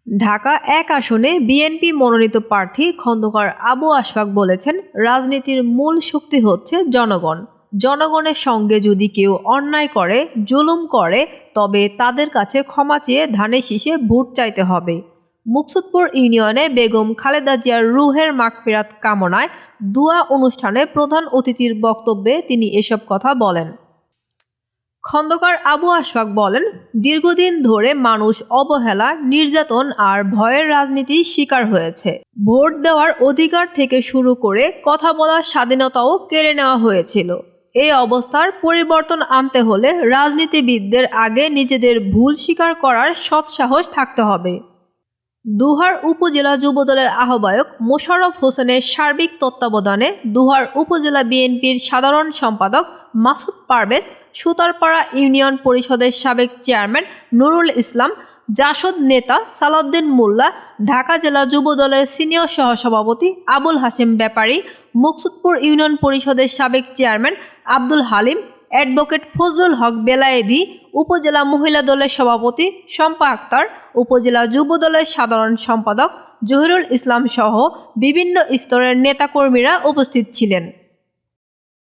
ঢাকা এক আসনে বিএনপি মনোনীত প্রার্থী খন্দকার আবু আশফাক বলেছেন, রাজনীতির মূল শক্তি হচ্ছে জনগণ। জনগণের সঙ্গে যদি কেউ অন্যায় করে, জুলুম করে, তবে তাদের কাছে ক্ষমা চেয়ে ধানের শীষে ভোট চাইতে হবে। মুকসুদপুর ইউনিয়নে বেগম খালেদা জিয়ার রুহের মাগফিরাত কামনায় দুয়া অনুষ্ঠানে প্রধান অতিথির বক্তব্যে তিনি এসব কথা বলেন। খন্দকার আবু আশফাক বলেন, দীর্ঘদিন ধরে মানুষ অবহেলা, নির্যাতন আর ভয়ের রাজনীতির শিকার হয়েছে। ভোট দেওয়ার অধিকার থেকে শুরু করে কথা বলার স্বাধীনতাও কেড়ে নেওয়া হয়েছিল। এই অবস্থার পরিবর্তন আনতে হলে রাজনীতিবিদদের আগে নিজেদের ভুল স্বীকার করার সৎসাহস থাকতে হবে। দুহার উপজেলা যুবদলের আহ্বায়ক মোশাররফ হোসেনের সার্বিক তত্ত্বাবধানে দুহার উপজেলা বিএনপির সাধারণ সম্পাদক মাসুদ পারভেজ, সুতারপাড়া ইউনিয়ন পরিষদের সাবেক চেয়ারম্যান নুরুল ইসলাম, জাসদ নেতা সালাউদ্দিন মোল্লা, ঢাকা জেলা যুবদলের সিনিয়র সহসভাপতি আবুল হাশেম ব্যাপারী, মুকসুদপুর ইউনিয়ন পরিষদের সাবেক চেয়ারম্যান আব্দুল হালিম, অ্যাডভোকেট ফজলুল হক বেলায়েদি, উপজেলা মহিলা দলের সভাপতি শম্পা আক্তার, উপজেলা যুব দলের সাধারণ সম্পাদক জহিরুল ইসলাম সহ বিভিন্ন স্তরের নেতাকর্মীরা উপস্থিত ছিলেন।